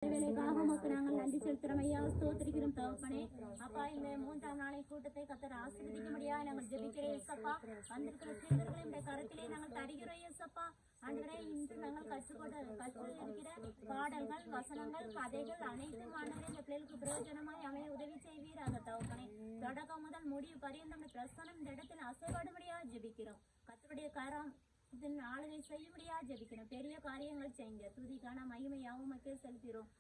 வேலைக்காக உமக்கு நாங்கள் நன்றி செலுத்துறோம் ஐயா, ஸ்தோத்திரிக்கிறோம் தகப்பனே. அப்பா, இந்த 3ஆம் நாளை கூட்டத்தை கர்த்தர் ஆசீர்வதிக்க முடியாது நாங்கள் ஜெபிக்கிறேன் ஏசப்பா. வந்திருக்கிற சிறுவர்களை இந்த கருத்திலே நாங்கள் தருகிறோம் ஏசப்பா. ஆண்டவரே, இன்று நாங்கள் கற்றுருக்கிற பாடல்கள், வசனங்கள், கதைகள் அனைத்தும் ஆண்டவரே இந்த பிள்ளைகளுக்கு பிரயோஜனமாய் அமைய உதவி செய்வீராக தகப்பனே. தொடக்கம் முதல் முடிவு பரியந்தம் பிரசனம் இந்த இடத்தில் அசைபாடுபடியாக ஜெபிக்கிறோம். கர்த்தருடைய கரம் இதன் ஆளுகை செய்யும்படியா ஜெபிக்கிறோம். பெரிய காரியங்கள் செய்யுங்க. துதிக்கான மகிமையாவும் மக்கள் செலுத்துகிறோம்.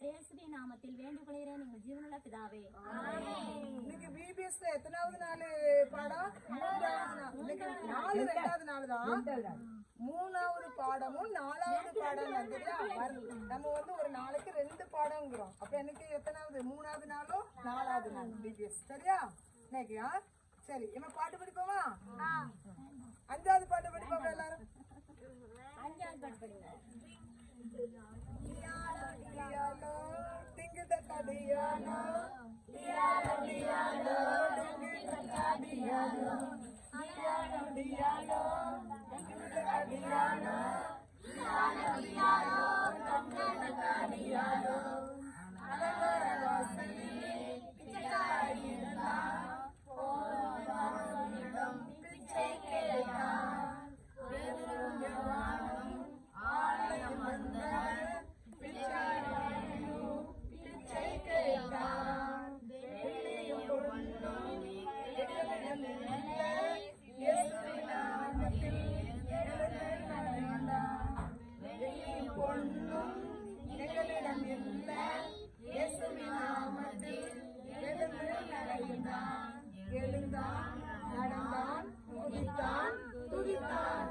இயேசுவின் நாமத்தில் வேண்டிக் கொள்கிறேன், நீங்கள் ஜீவனுள்ள பிதாவே. இன்னைக்கு பிபிஎஸ்ல எத்தனாவது நாள் பாடம்? 2வது நாள் தான். 3வது பாடமும் 4வது பாடம் தான். நம்ம ஒரு நாளைக்கு 2 பாடம்ங்கிறோம். அப்ப எனக்கு எத்தனாவது? 3வது நாளும் 4வது நாள் பிபிஎஸ். சரியா? இன்னைக்கு சரி, என்ன பாட்டு படிப்போமா? 5வது பாட்டு படிப்போம் எல்லாரும். 5வது பாட்டு படிங்க. எழுந்தான், நடந்தான், துதித்தான், துதித்தான்,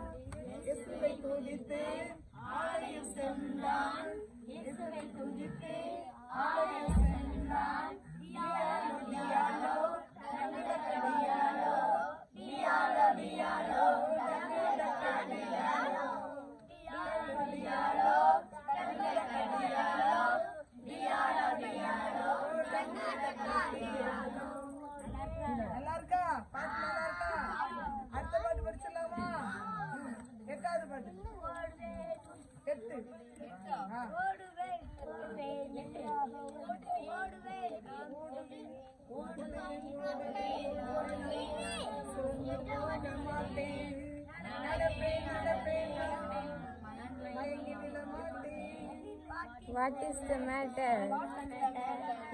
இயேசுவை துதித்து ஆலயம் சென்றான், இயேசுவை துதித்து ஆலயம் சென்றான். டியாலோ டியாலோ டியாலோ டியாலோ டியாலோ டியாலோ டியாலோ நல்லா இருக்கா? பாட்டு நல்லா இருக்கா? அடுத்த பாட்டு படிச்சிடலாமா? 8வது பாட்டு. 8. What is the matter?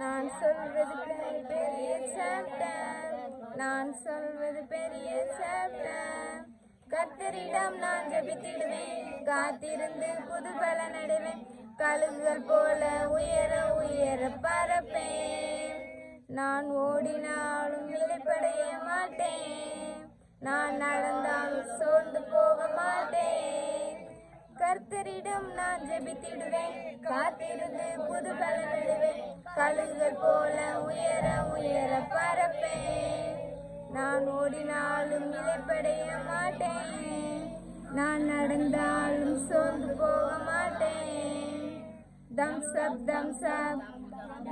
நான் சொல்வது பெரிய சாப்டர், நான் சொல்வது பெரிய சாப்டர். கர்த்தரிடம் நான் ஜெபித்திடுவேன், காத்திருந்து புது பலன் அடைவேன். கழுகுகள் போல உயர உயர பறப்பேன். நான் ஓடினாலும் இளைப்படைய மாட்டேன், நான் நடந்தாலும் சோர்ந்து போக மாட்டேன். கர்த்தரிடம் நான் ஜெபித்திடுவேன், காத்திருந்து புது பலன் அடைவேன். கழுகுகள் போல உயர உயர பறப்பேன். நான் ஓடினாலும் இளைப்படைய மாட்டேன், நான் நடந்தாலும் சோர்ந்து போக மாட்டேன். Thumbs up thumbs up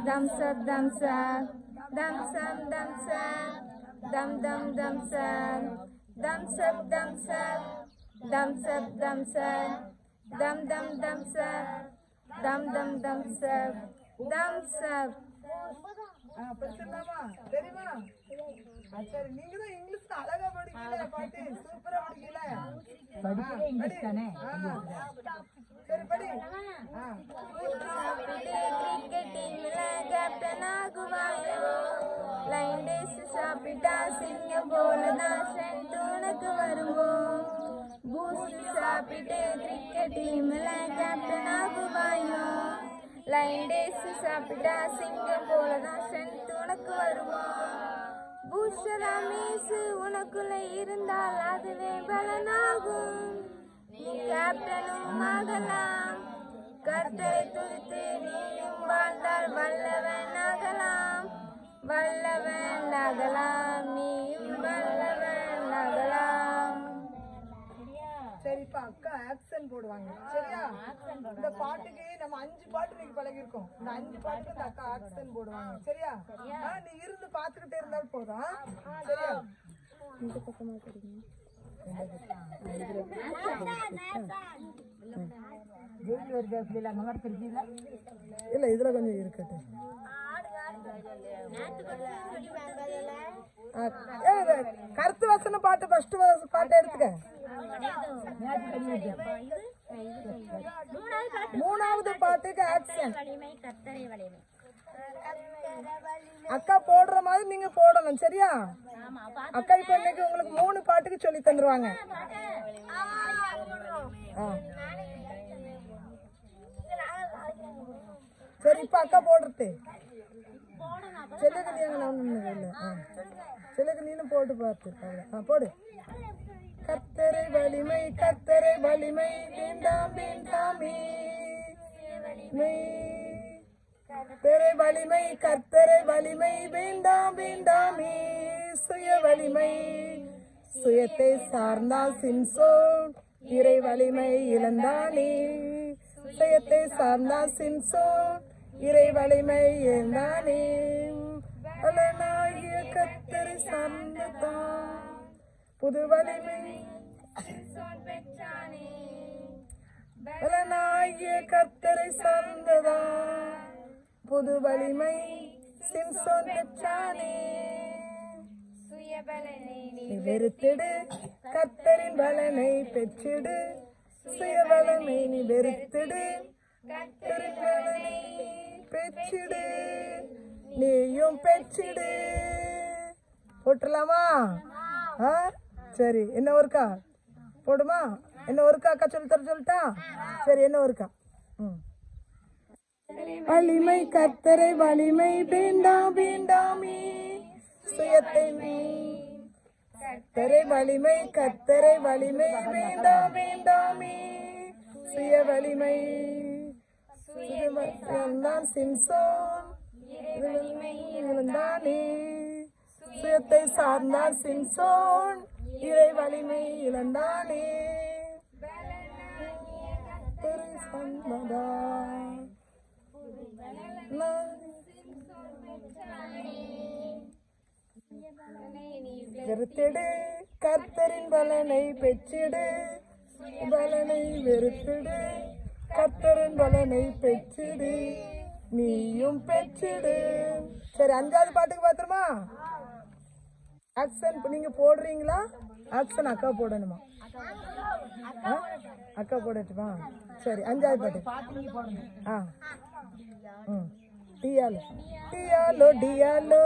thumbs up thumbs up thumbs up thumbs up தம் தம் thumbs up thumbs up thumbs up thumbs up thumbs up தம் தம் தம்ஸ் அப் தம் தம் தம்ஸ் அப் தம்ஸ் அப். படிச்சிடலாமா? தெரியுமா? சரி, நீங்க தான் இங்கிலீஷ் அழகா படிக்கல, பாட்டு சூப்பரா படிக்கல. சரி, படி. கிரிக்கெட் டீம்ல கேப்டன் ஆகுவாயோ, லைன் டேஸ் சாப்பிட்டா சிங்கம் போலதான் ஸ்ட்ரென்த் உனக்கு வருமோ. பூஸ்ட் சாப்பிட்டு கிரிக்கெட் டீம்ல கேப்டன் ஆகுவாயோ, லைன் டேஸ் சாப்பிட்டா சிங்கம் போலதான் ஸ்ட்ரென்த் உனக்கு வருமோ. பூஸ்டரா மீசு உனக்குள்ள இருந்தால் அதுவே பலனாகும், நீ கேப்டனும் ஆகலாம். கர்த்தரை துதித்து நீயும் வாழ்ந்தால் வல்லவன் ஆகலாம், வல்லவன் ஆகலாம், நீயும் வல்லவன் ஆகலாம். சரிப்பா, அக்கா ஆக்சன் போடுவாங்க. சரியா? இந்த பாட்டுக்கு நம்ம 5 பாட்டு இன்னைக்கு பழகிருக்கோம். இந்த 5 பாட்டுக்கு இந்த அக்கா ஆக்சன் போடுவாங்க. சரியா? நீ இருந்து பாத்துக்கிட்டே இருந்தாலும் போதும். சரியா? இந்த பக்கமா தெரியுங்க. இல்ல இதுல கொஞ்சம் இருக்கட்டும். கருத்து வசன பாட்டு ஃபர்ஸ்ட் பாட்டு எடுத்துக்க. மூணாவது பாட்டுக்கு ஆக்ஷன். அக்கா போடுற மாதிரி நீங்க போடணும், சரியா? அக்கா இப்ப இன்னைக்கு உங்களுக்கு 3 பாட்டுக்கு சொல்லி தந்துருவாங்க. சரி, இப்ப அக்கா போடுறது சிலக்கு நீனும் போட்டு பார்த்து போடு. கர்த்தரை வலிமை கர்த்தரை வலிமை வேண்டாம் வேண்டாமே, கர்த்தரை வலிமை கர்த்தரை வலிமை வேண்டாம் வேண்டாமே, சுய வலிமை சுயத்தை சார்ந்தால் சிம்சோன் இறை வலிமை இழந்தானே, சுயத்தை சார்ந்தால் சிம்சோன் இறை வலிமை இழந்தானே, பலனாகிய கர்த்தரை சார்ந்ததான் புது வலிமை பெற்றானே, பலனாகிய கர்த்தரை சார்ந்ததா புது வலிமை சிம்சோன் பெற்றானே, சுய பலனை நீ வெறுத்திடு கர்த்தரின் பலனை பெற்றிடு, சுய பலனை நீ வெறுத்திடு கர்த்தரின் பலனை பெற்றிடு, நீயும் பெற்றிடு. போட்டுலாமா? சரி, என்ன ஒருக்கா போடுமா? என்ன ஒருக்கா அக்கா சொல்லிட்டா? சரி, என்ன ஒருக்கா? வலிமை கர்த்தரை வலிமை வேண்டாம் வேண்டாமே, சுயத்தை கர்த்தரை வலிமை கர்த்தரை வலிமை வேண்டாம் வேண்டாமே, சுய வலிமை சிம்சோன் இழந்தானே, சுயத்தை சார்ந்தார் சிம்சோன் இறை வலிமை இழந்தானே, வெறுத்திடு கர்த்தரின் பலனை பெற்றிடு, பலனை வெறுத்திடு கர்த்தரின் பலனை பெற்றிடு, நீயும் பெற்றிடு. சரி, 5வது பாட்டுக்கு பாத்துருமா? ஆக்ஷன் நீங்க போடுறீங்களா? ஆக்ஷன் அக்கா போடணுமா? அக்கா போடட்டுமா? சரி, 5வது பாட்டு. டியாலோ டியாலோ டியாலோ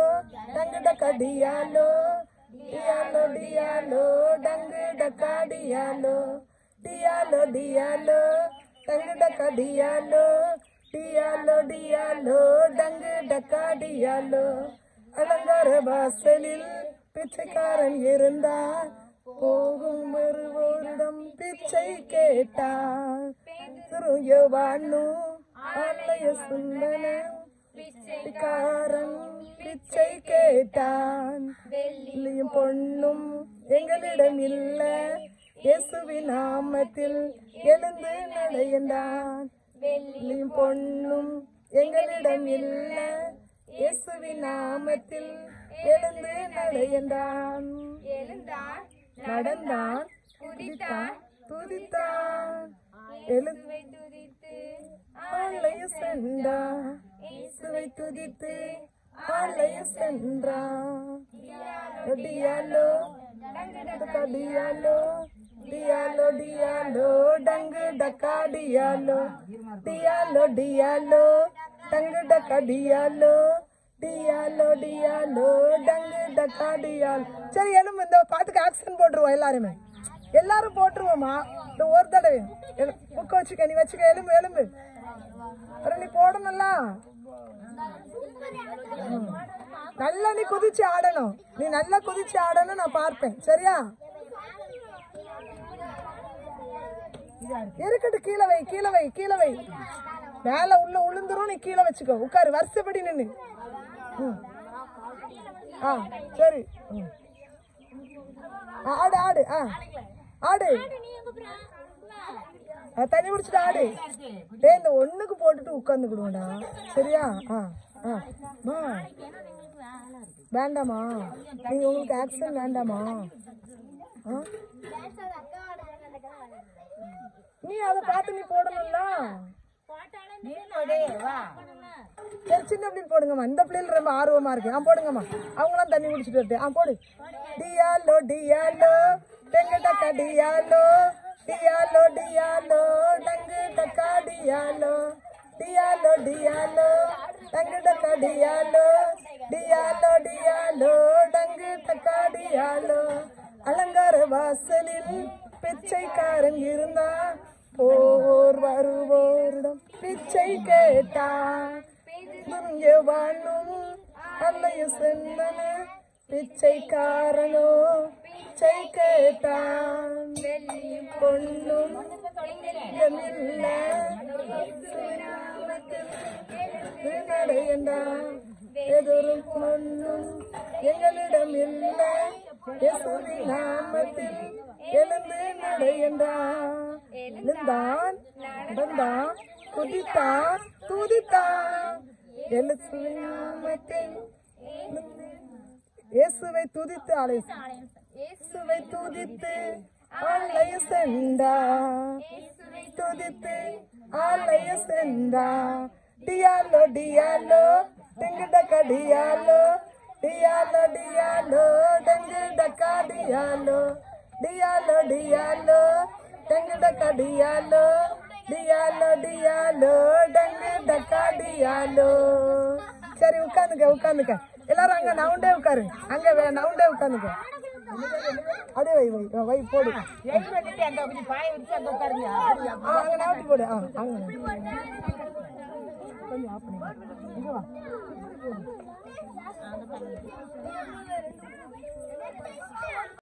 டங்கு டக்கா டியாலோ, டியாலோ டியாலோ டங்கு டக்கா டியாலோ, டியாலோ டியாலோ டங்கு டக்கா டியாலோ, டியாலோ டியாலோ டங்கு டக்கா டியாலோ, அலங்கார வாசலில் பிச்சைக்காரன் இருந்தான், போகும் வருவோரிடம் பிச்சை கேட்டான், யோவானு ஆலய சுந்தரன் பிச்சைக்காரன் பிச்சை கேட்டான், வெள்ளியும் பொண்ணும் எங்களிடம் இல்ல, இயேசுவின் நாமத்தில் எழுந்து நடைந்தான், வெள்ளியும் பொண்ணும் எங்களிடம் இல்ல, இயேசுவின் நாமத்தில் எழுந்து நடைந்தான், எழுந்தான் நடந்தான் துதித்தான் துதித்தான், எழுந்துவை துதித்து ஆலய சென்றான், இயேசுவை துதித்து ஆலய சென்றான், டியாலோ டியாலோ டியாலோ டியாலோ டங்கு டக்கா டியாலோ, டியாலோ டியாலோ டங்கு டக்கா டியாலோ, டியாலோ டியாலோ டங்கு டக்கா டியாலோ. சரி, எலும்பு இந்த பாட்டுக்கு ஆக்ஷன் போட்டுருவோம். எல்லாரும் போட்டுருவோமா? இந்த ஒரு தடவை புக்க வச்சுக்க, நீ வச்சுக்க. எலும்பு எலும்பு நீ போடணும்ல, நல்லா நீ குதிச்சு ஆடணும். நீ நல்லா குதிச்சு ஆடணும், நான் பார்ப்பேன். சரியா? இருக்கட்டு, கீழே வை கீழே வை கீழே வை. மேல உள்ள உளுந்துரும், நீ கீழே வச்சுக்கோ. உட்காரு, வருஷப்படி நின்று. சரி, ஆடு ஆடு ஆடு, தண்ணி குடிச்சிட்டு ஆடு. இந்த ஒண்ணுக்கு போட்டுட்டு உட்கார்ந்துக்கிடுவோம்டா. சரியா? வேண்டாமா? நீங்க உங்களுக்கு ஆக்ஷன் வேண்டாமா? நீ அதை பார்த்து நீ போடணும்ல. போட்டாலும் நீ கொடு வா. சரி சின்ன பிள்ளைங்க போடுங்கம்மா. இந்த பிள்ளைங்க ரொம்ப ஆர்வமா இருக்கு. போடுங்கம்மா. அவங்களாம் தண்ணி குடிச்சிட்டு வருது. போடு. டியாலோ டியாலோ டெங்கு டக்கா டியாலோ டியாலோ டியாலோ டங்கு டக்கா டியாலோ டியாலோ டியாலோ டங்கு டக்கா டியாலோ டியாலோ டியாலோ டங்கு டக்கா டியாலோ. அலங்கார வாசலில் பிச்சைக்காரன் இருந்தா போர் வருவோரிடம் பிச்சை கேட்டான். துணிய வாழும் அல்லைய சென்னன பிச்சைக்காரனோ பிச்சை கேட்டான். பொண்ணும் இல்ல நடையண்டா எதொரு பொண்ணும் எங்களிடம் இல்லை. இயேசுவின் நாமத்தில் எழுந்து நடையண்டா. எழுந்தான் நடந்தான் குதித்தான் துதித்தான். இயேசுவின் நாமத்தில் இயேசுவை துதித்து இயேசுவை துதித்து ஆலய சென்றா. துதித்து ஆலய சென்றா. டியாலோ டியாலோ டெங்கு டக்கா டியாலோ டியாலோ டியாலோ டெங்கு டக்கா டியாலோ டியாலோ டியாலோ டெங்கு டக்கா டியாலோ டியாலோ டியாலோ டெங்கு டக்கா டியாலோ. சரி உட்காந்துக்க. எல்லாரும் அங்க நவுண்டே உட்காரு. அங்க நவுண்டே உட்காந்துக்க. அப்படியே வை போடு. அங்க நவுட்டி போடு. அங்க கொஞ்சம் ஆஃப் பண்ணி இங்க வா.